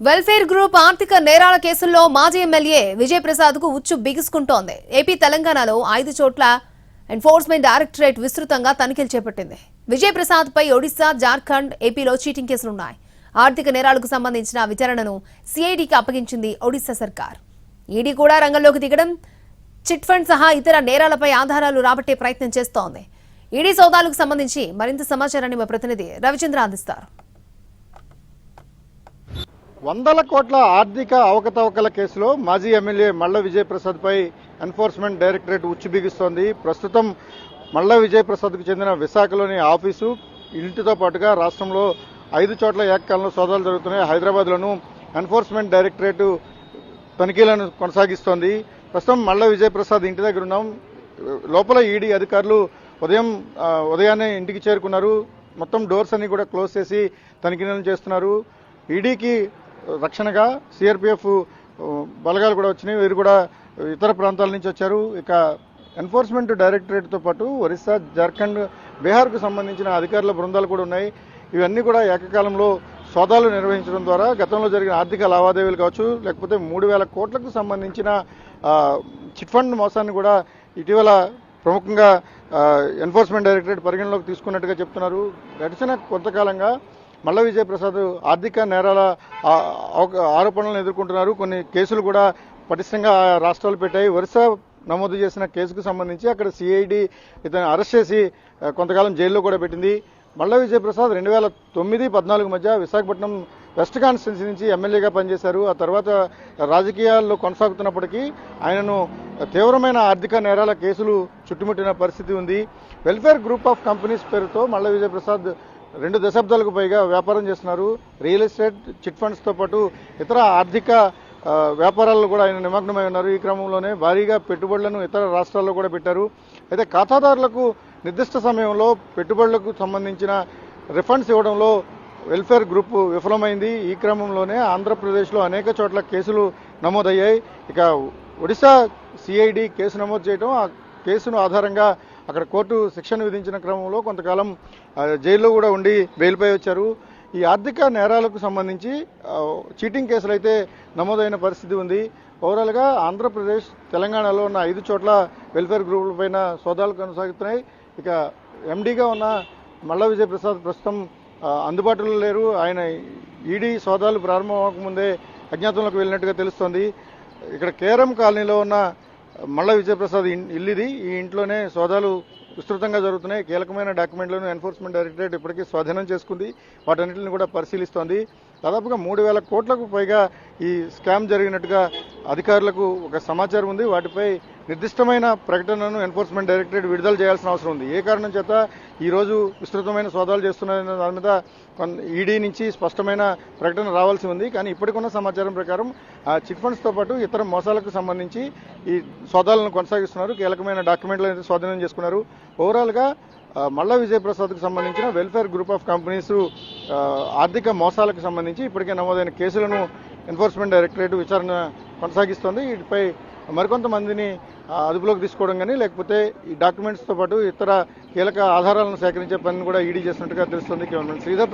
Welfare group ఆర్థిక నేరాల కేసుల్లో మాజీ ఎమ్మెల్యే విజయ్ ప్రసాద్ కు ఉచ్చు బిగుసుకుంటోంది. ఏపీ తెలంగాణలో 5 చోట్ల ఎన్ఫోర్స్మెంట్ డైరెక్టరేట్ విస్తృతంగా తనిఖీలు చేపట్టింది. విజయ్ ప్రసాద్ పై ఒడిశా, జార్ఖండ్, ఏపీలో చీటింగ్ కేసులున్నాయి. ఆర్థిక నేరాలకు సంబంధించిన విచారణను సిఐడికి అప్పగించింది ఒడిశా సర్కార్. ఈడీ కూడా రంగంలోకి దిగడం, చిట్ ఫండ్ సహా ఇతర నేరాలపై ఆధారాలు రాబట్టే ప్రయత్నం చేస్తోంది. ఈడీ సోదాలకు సంబంధించి మరింత సమాచారాన్ని మా ప్రతినిధి రవిచంద్ర అందిస్తారు. వందల కోట్ల ఆర్థిక అవకతవకల కేసులో మాజీ ఎమ్మెల్యే మల్ల విజయ్ ప్రసాద్ పై ఎన్ఫోర్స్మెంట్ డైరెక్టరేట్ ఉచ్చు బిగిస్తోంది. ప్రస్తుతం మల్ల విజయ్ ప్రసాద్ కు చెందిన విశాఖలోని ఆఫీసు, ఇంటితో పాటుగా రాష్ట్రంలో 5 చోట్ల ఏకకాలంలో సోదాలు జరుగుతున్నాయి. హైదరాబాద్లోనూ ఎన్ఫోర్స్మెంట్ డైరెక్టరేట్ తనిఖీలను కొనసాగిస్తోంది. ప్రస్తుతం మల్ల విజయ్ ప్రసాద్ ఇంటి దగ్గర ఉన్నాం. లోపల ఈడీ అధికారులు ఉదయాన్నే ఇంటికి చేరుకున్నారు. మొత్తం డోర్స్ అన్ని కూడా క్లోజ్ చేసి తనిఖీలను చేస్తున్నారు. ఈడీకి రక్షణగా సిఆర్పిఎఫ్ బలగాలు కూడా వచ్చినాయి. వీరు కూడా ఇతర ప్రాంతాల నుంచి వచ్చారు. ఇక ఎన్ఫోర్స్మెంట్ డైరెక్టరేట్తో పాటు ఒరిస్సా, జార్ఖండ్, బీహార్కు సంబంధించిన అధికారుల బృందాలు కూడా ఉన్నాయి. ఇవన్నీ కూడా ఏకకాలంలో సోదాలు నిర్వహించడం ద్వారా గతంలో జరిగిన ఆర్థిక లావాదేవీలు కావచ్చు, లేకపోతే 3,000 కోట్లకు సంబంధించిన చిట్ ఫండ్ మోసాన్ని కూడా ఇటీవల ప్రముఖంగా ఎన్ఫోర్స్మెంట్ డైరెక్టరేట్ పరిగణలోకి తీసుకున్నట్టుగా చెప్తున్నారు. గడిచిన కొంతకాలంగా మల్ల విజయ్ ప్రసాద్ ఆర్థిక నేరాల ఆరోపణలను ఎదుర్కొంటున్నారు. కొన్ని కేసులు కూడా పటిష్టంగా రాష్ట్రాలు పెట్టాయి. ఒరిస్సా నమోదు చేసిన కేసుకు సంబంధించి అక్కడ సిఐడి ఇతను అరెస్ట్ చేసి కొంతకాలం జైల్లో కూడా పెట్టింది. మల్ల విజయ్ ప్రసాద్ 2009-14 మధ్య విశాఖపట్నం వెస్ట్ కాన్స్టిట్యున్సీ నుంచి ఎమ్మెల్యేగా పనిచేశారు. ఆ తర్వాత రాజకీయాల్లో కొనసాగుతున్నప్పటికీ ఆయనను తీవ్రమైన ఆర్థిక నేరాల కేసులు చుట్టుముట్టిన పరిస్థితి ఉంది. వెల్ఫేర్ గ్రూప్ ఆఫ్ కంపెనీస్ పేరుతో మల్ల విజయ్ ప్రసాద్ 2 దశాబ్దాలకు పైగా వ్యాపారం చేస్తున్నారు. రియల్ ఎస్టేట్, చిట్ ఫండ్స్తో పాటు ఇతర ఆర్థిక వ్యాపారాల్లో కూడా ఆయన నిమగ్నమై ఉన్నారు. ఈ క్రమంలోనే భారీగా పెట్టుబడులను ఇతర రాష్ట్రాల్లో కూడా పెట్టారు. అయితే ఖాతాదారులకు నిర్దిష్ట సమయంలో పెట్టుబడులకు సంబంధించిన రిఫండ్స్ ఇవ్వడంలో వెల్ఫేర్ గ్రూప్ విఫలమైంది. ఈ క్రమంలోనే ఆంధ్రప్రదేశ్లో అనేక చోట్ల కేసులు నమోదయ్యాయి. ఇక ఒడిశా సిఐడి కేసు నమోదు చేయడం, ఆ కేసును ఆధారంగా అక్కడ కోర్టు శిక్షను విధించిన క్రమంలో కొంతకాలం జైల్లో కూడా ఉండి బెయిల్పై వచ్చారు. ఈ ఆర్థిక నేరాలకు సంబంధించి చీటింగ్ కేసులు అయితే నమోదైన పరిస్థితి ఉంది. ఓవరాల్గా ఆంధ్రప్రదేశ్, తెలంగాణలో ఉన్న 5 చోట్ల వెల్ఫేర్ గ్రూపులపైన సోదాలు కొనసాగుతున్నాయి. ఇక ఎండీగా ఉన్న మల్ల విజయ్ ప్రసాద్ ప్రస్తుతం అందుబాటులో లేరు. ఆయన ఈడీ సోదాలు ప్రారంభం అవ్వకముందే అజ్ఞాతంలోకి వెళ్ళినట్టుగా తెలుస్తోంది. ఇక్కడ కేరం కాలనీలో ఉన్న మల్ల విజయ్ ప్రసాద్ ఇల్లుది. ఈ ఇంట్లోనే సోదాలు విస్తృతంగా జరుగుతున్నాయి. కీలకమైన డాక్యుమెంట్లను ఎన్ఫోర్స్మెంట్ డైరెక్టరేట్ ఇప్పటికీ స్వాధీనం చేసుకుంది. వాటన్నిటిని కూడా పరిశీలిస్తోంది. దాదాపుగా 3,000 కోట్లకు పైగా ఈ స్కామ్ జరిగినట్టుగా అధికారులకు ఒక సమాచారం ఉంది. వాటిపై నిర్దిష్టమైన ప్రకటనను ఎన్ఫోర్స్మెంట్ డైరెక్టరేట్ విడుదల చేయాల్సిన అవసరం ఉంది. ఏ కారణం చేత ఈరోజు విస్తృతమైన సోదాలు చేస్తున్న దాని మీద ఈడీ నుంచి స్పష్టమైన ప్రకటన రావాల్సి ఉంది. కానీ ఇప్పటికున్న సమాచారం ప్రకారం చిట్ ఫండ్స్తో పాటు ఇతర మోసాలకు సంబంధించి ఈ సోదాలను కొనసాగిస్తున్నారు. కీలకమైన డాక్యుమెంట్లు అయితే స్వాధీనం చేసుకున్నారు. ఓవరాల్గా మల్ల విజయ్ ప్రసాద్కు సంబంధించిన వెల్ఫేర్ గ్రూప్ ఆఫ్ కంపెనీస్ ఆర్థిక మోసాలకు సంబంధించి ఇప్పటికే నమోదైన కేసులను ఎన్ఫోర్స్మెంట్ డైరెక్టరేట్ విచారణ కొనసాగిస్తోంది. వీటిపై మరికొంతమందిని అదుపులోకి తీసుకోవడం కానీ, లేకపోతే ఈ డాక్యుమెంట్స్తో పాటు ఇతర కీలక ఆధారాలను సేకరించే పనిని కూడా ఈడీ చేసినట్టుగా తెలుస్తుంది. శ్రీధర్